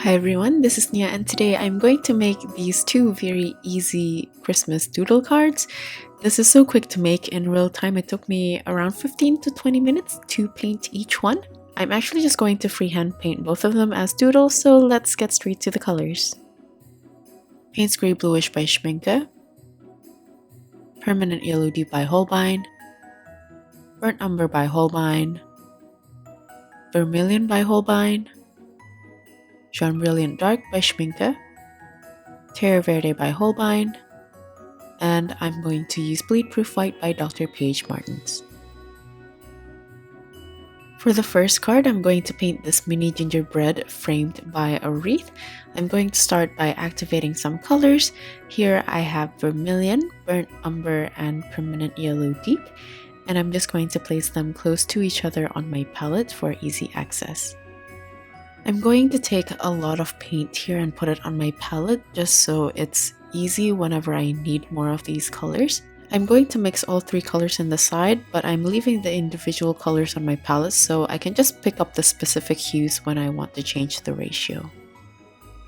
Hi everyone, this is Nia and today I'm going to make these two very easy Christmas doodle cards. This is so quick to make. In real time it took me around 15 to 20 minutes to paint each one. I'm actually just going to freehand paint both of them as doodles, so let's get straight to the colors. Payne's Grey Bluish by Schmincke, Permanent Yellow Deep by Holbein, Burnt Umber by Holbein, Vermilion by Holbein, Jaune Brilliant Dark by Schmincke, Terre Verte by Holbein, and I'm going to use Bleed Proof White by Dr. P.H. Martins. For the first card, I'm going to paint this mini gingerbread framed by a wreath. I'm going to start by activating some colors. Here I have Vermilion, Burnt Umber, and Permanent Yellow Deep, and I'm just going to place them close to each other on my palette for easy access. I'm going to take a lot of paint here and put it on my palette just so it's easy whenever I need more of these colors. I'm going to mix all three colors in the side, but I'm leaving the individual colors on my palette so I can just pick up the specific hues when I want to change the ratio.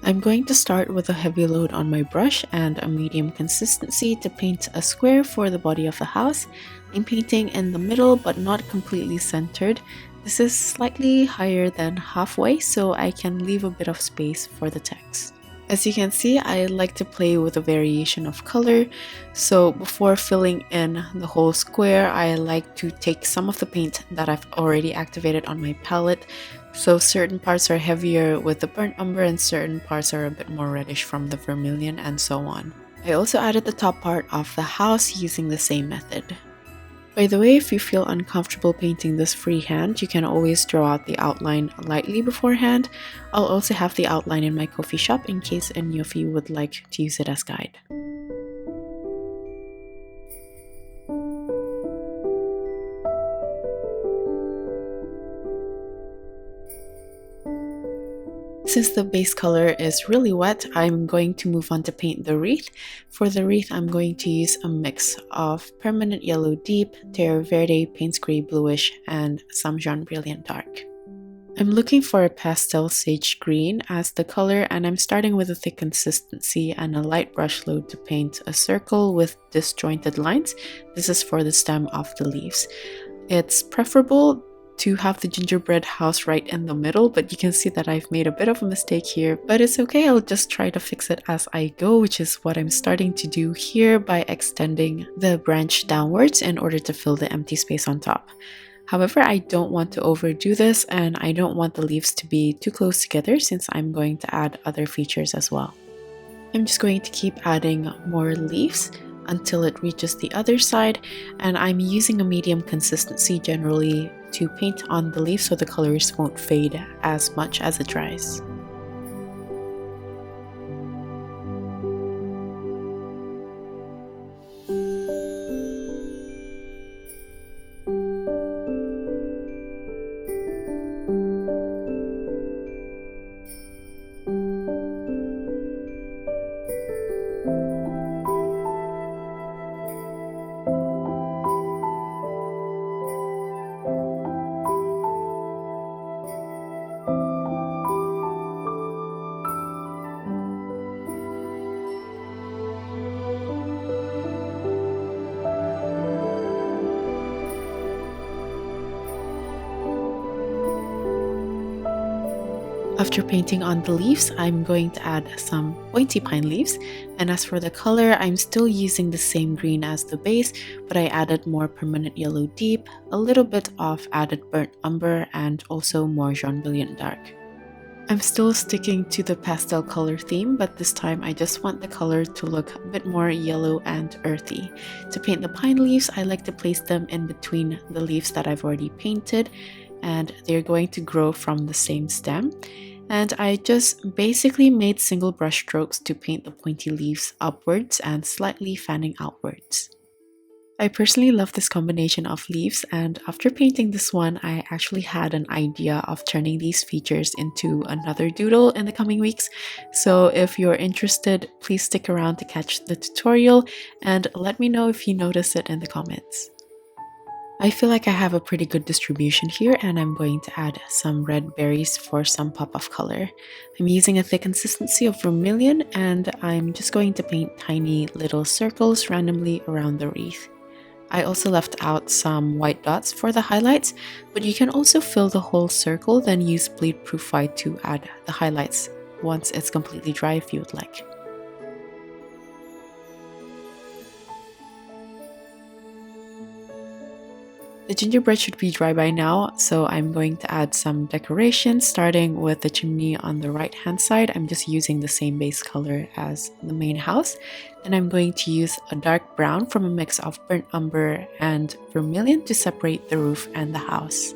I'm going to start with a heavy load on my brush and a medium consistency to paint a square for the body of the house. I'm painting in the middle but not completely centered. This is slightly higher than halfway, so I can leave a bit of space for the text. As you can see, I like to play with a variation of color, so before filling in the whole square, I like to take some of the paint that I've already activated on my palette, so certain parts are heavier with the burnt umber and certain parts are a bit more reddish from the vermilion and so on. I also added the top part of the house using the same method. By the way, if you feel uncomfortable painting this freehand, you can always draw out the outline lightly beforehand. I'll also have the outline in my coffee shop in case any of you would like to use it as guide. Since the base color is really wet, I'm going to move on to paint the wreath. For the wreath, I'm going to use a mix of Permanent Yellow Deep, Terre Verte, Payne's Grey Bluish, and some Jaune Brilliant Dark. I'm looking for a pastel sage green as the color, and I'm starting with a thick consistency and a light brush load to paint a circle with disjointed lines. This is for the stem of the leaves. It's preferable to have the gingerbread house right in the middle, but you can see that I've made a bit of a mistake here, but it's okay. I'll just try to fix it as I go, which is what I'm starting to do here by extending the branch downwards in order to fill the empty space on top. However, I don't want to overdo this and I don't want the leaves to be too close together since I'm going to add other features as well. I'm just going to keep adding more leaves until it reaches the other side, and I'm using a medium consistency generally to paint on the leaf so the colors won't fade as much as it dries. After painting on the leaves, I'm going to add some pointy pine leaves, and as for the color, I'm still using the same green as the base, but I added more Permanent Yellow Deep, a little bit of added Burnt Umber, and also more Jaune Brilliant Dark. I'm still sticking to the pastel color theme, but this time I just want the color to look a bit more yellow and earthy. To paint the pine leaves, I like to place them in between the leaves that I've already painted, and they're going to grow from the same stem. And I just basically made single brush strokes to paint the pointy leaves upwards and slightly fanning outwards. I personally love this combination of leaves, and after painting this one, I actually had an idea of turning these features into another doodle in the coming weeks. So if you're interested, please stick around to catch the tutorial and let me know if you notice it in the comments. I feel like I have a pretty good distribution here, and I'm going to add some red berries for some pop of color. I'm using a thick consistency of vermilion, and I'm just going to paint tiny little circles randomly around the wreath. I also left out some white dots for the highlights, but you can also fill the whole circle, then use bleed proof white to add the highlights once it's completely dry if you would like. The gingerbread should be dry by now, so I'm going to add some decorations, starting with the chimney on the right hand side. I'm just using the same base color as the main house. And I'm going to use a dark brown from a mix of burnt umber and vermilion to separate the roof and the house.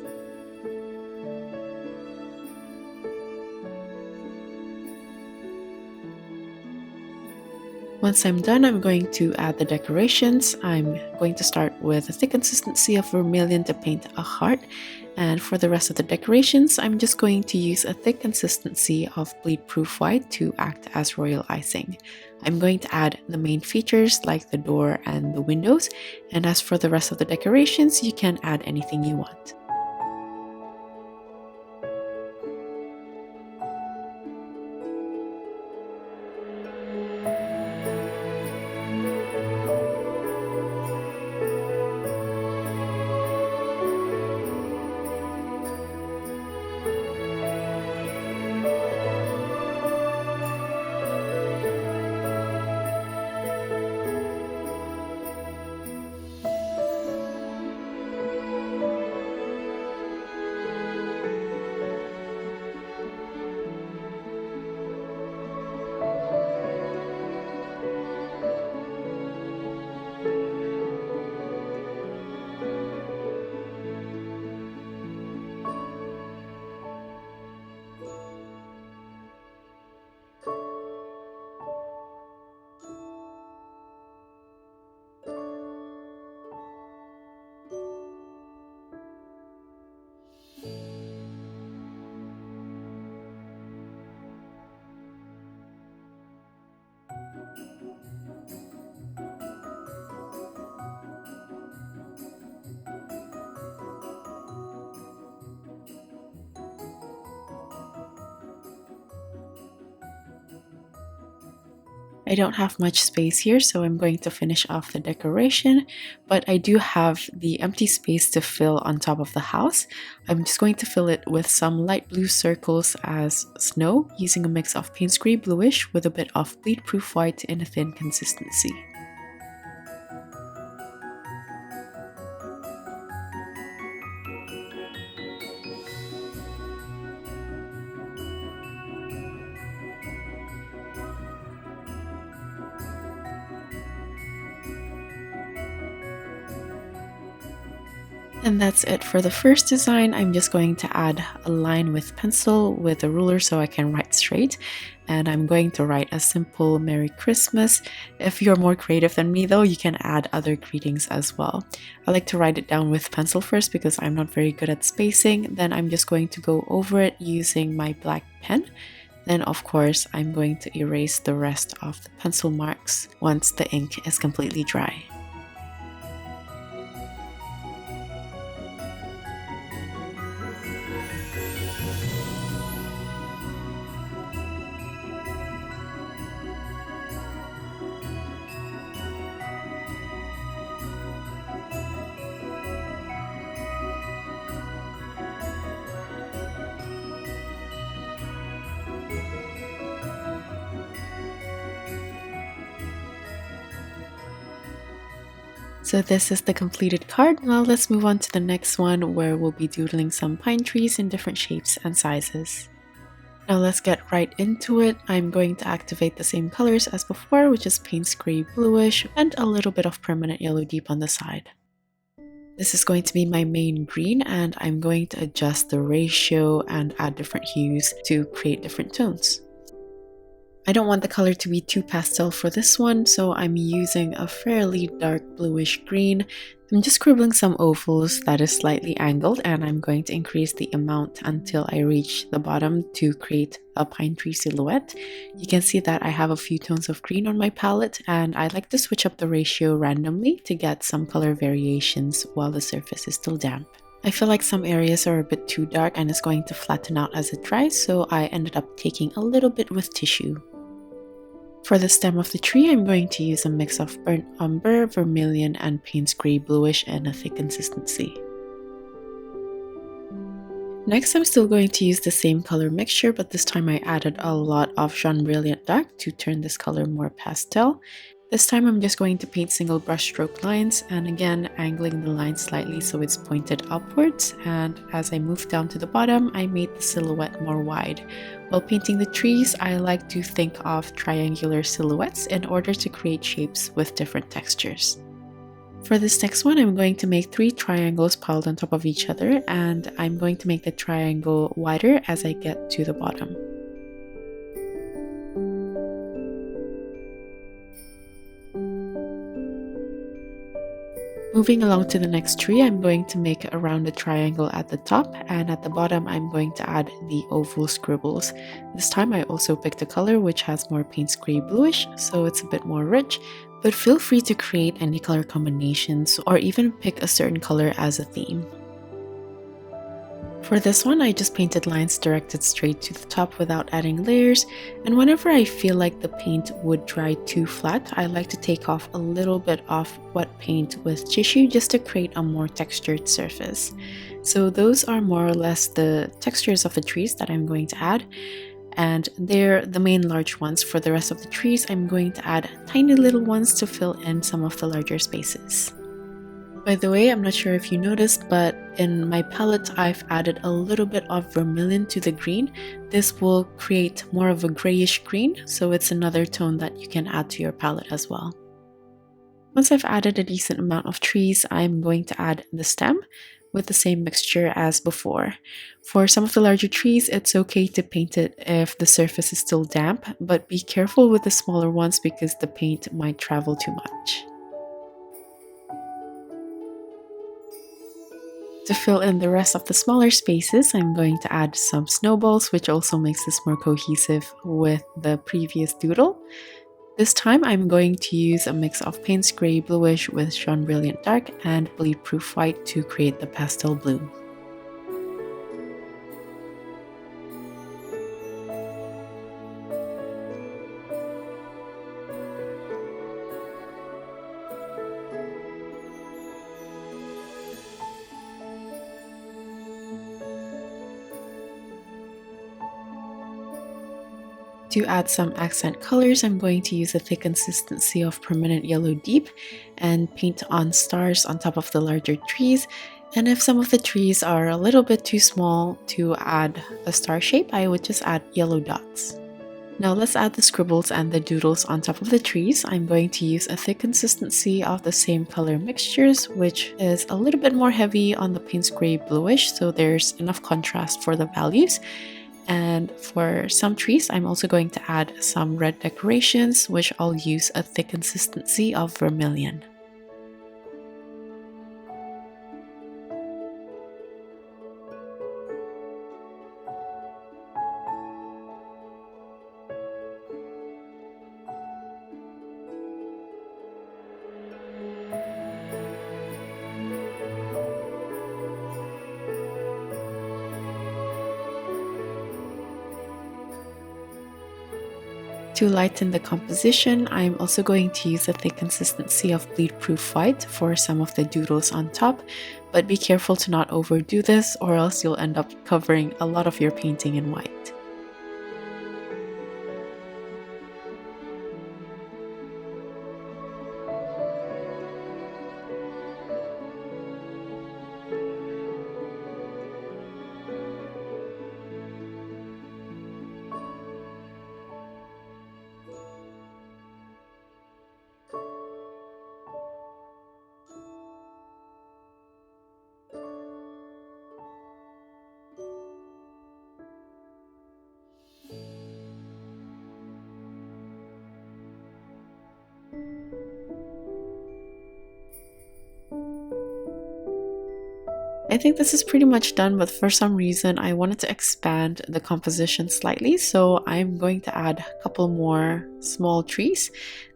Once I'm done, I'm going to add the decorations. I'm going to start with a thick consistency of vermilion to paint a heart. And for the rest of the decorations, I'm just going to use a thick consistency of bleed-proof white to act as royal icing. I'm going to add the main features like the door and the windows. And as for the rest of the decorations, you can add anything you want. I don't have much space here, so I'm going to finish off the decoration, but I do have the empty space to fill on top of the house. I'm just going to fill it with some light blue circles as snow, using a mix of Payne's Grey Bluish with a bit of bleed-proof white in a thin consistency. And that's it for the first design. I'm just going to add a line with pencil with a ruler so I can write straight. And I'm going to write a simple Merry Christmas. If you're more creative than me though, you can add other greetings as well. I like to write it down with pencil first because I'm not very good at spacing. Then I'm just going to go over it using my black pen. Then of course, I'm going to erase the rest of the pencil marks once the ink is completely dry. So this is the completed card. Now let's move on to the next one where we'll be doodling some pine trees in different shapes and sizes. Now let's get right into it. I'm going to activate the same colors as before, which is Payne's Grey Bluish and a little bit of permanent yellow deep on the side. This is going to be my main green, and I'm going to adjust the ratio and add different hues to create different tones. I don't want the color to be too pastel for this one, so I'm using a fairly dark bluish green. I'm just scribbling some ovals that is slightly angled, and I'm going to increase the amount until I reach the bottom to create a pine tree silhouette. You can see that I have a few tones of green on my palette, and I like to switch up the ratio randomly to get some color variations while the surface is still damp. I feel like some areas are a bit too dark and it's going to flatten out as it dries, so I ended up taking a little bit with tissue. For the stem of the tree, I'm going to use a mix of burnt umber, vermilion, and Payne's gray bluish in a thick consistency. Next, I'm still going to use the same color mixture, but this time I added a lot of Jaune Brilliant Dark to turn this color more pastel. This time I'm just going to paint single brush stroke lines, and again angling the line slightly so it's pointed upwards, and as I move down to the bottom I made the silhouette more wide. While painting the trees, I like to think of triangular silhouettes in order to create shapes with different textures. For this next one, I'm going to make 3 triangles piled on top of each other, and I'm going to make the triangle wider as I get to the bottom. Moving along to the next tree, I'm going to make a rounded triangle at the top, and at the bottom I'm going to add the oval scribbles. This time I also picked a color which has more Payne's gray bluish, so it's a bit more rich, but feel free to create any color combinations or even pick a certain color as a theme. For this one, I just painted lines directed straight to the top without adding layers, and whenever I feel like the paint would dry too flat, I like to take off a little bit of wet paint with tissue just to create a more textured surface. So those are more or less the textures of the trees that I'm going to add, and they're the main large ones. For the rest of the trees, I'm going to add tiny little ones to fill in some of the larger spaces. By the way, I'm not sure if you noticed, but in my palette I've added a little bit of vermilion to the green. This will create more of a grayish green, so it's another tone that you can add to your palette as well. Once I've added a decent amount of trees, I'm going to add the stem with the same mixture as before. For some of the larger trees, it's okay to paint it if the surface is still damp, but be careful with the smaller ones because the paint might travel too much. To fill in the rest of the smaller spaces, I'm going to add some snowballs, which also makes this more cohesive with the previous doodle. This time I'm going to use a mix of Payne's gray bluish with Jaune Brilliant Dark and bleed proof white to create the pastel blue. To add some accent colors, I'm going to use a thick consistency of permanent yellow deep and paint on stars on top of the larger trees. And if some of the trees are a little bit too small to add a star shape, I would just add yellow dots. Now let's add the scribbles and the doodles on top of the trees. I'm going to use a thick consistency of the same color mixtures, which is a little bit more heavy on the Payne's gray bluish, so there's enough contrast for the values. And for some trees, I'm also going to add some red decorations, which I'll use a thick consistency of vermilion. To lighten the composition, I'm also going to use a thick consistency of bleed proof white for some of the doodles on top, but be careful to not overdo this or else you'll end up covering a lot of your painting in white. I think this is pretty much done, but for some reason I wanted to expand the composition slightly, so I'm going to add a couple more small trees.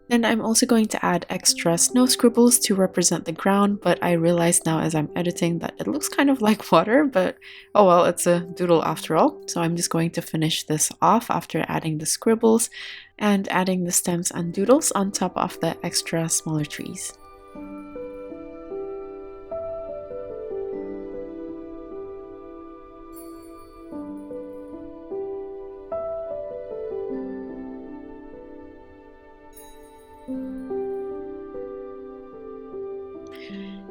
Then I'm also going to add extra snow scribbles to represent the ground, but I realize now as I'm editing that it looks kind of like water, but oh well, it's a doodle after all. So I'm just going to finish this off after adding the scribbles and adding the stems and doodles on top of the extra smaller trees.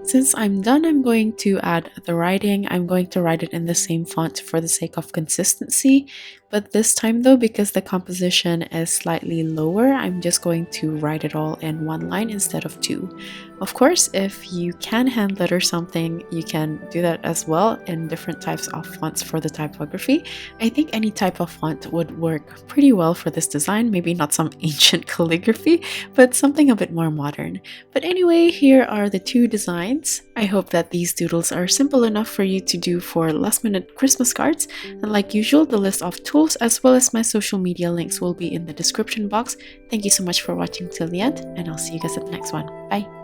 Since I'm done, I'm going to add the writing. I'm going to write it in the same font for the sake of consistency, but this time though, because the composition is slightly lower, I'm just going to write it all in one line instead of two. Of course, if you can hand letter something, you can do that as well in different types of fonts for the typography. I think any type of font would work pretty well for this design, maybe not some ancient calligraphy, but something a bit more modern. But anyway, here are the two designs. I hope that these doodles are simple enough for you to do for last minute Christmas cards, and like usual, the list of tools as well as my social media links will be in the description box. Thank you so much for watching till the end, and I'll see you guys at the next one. Bye!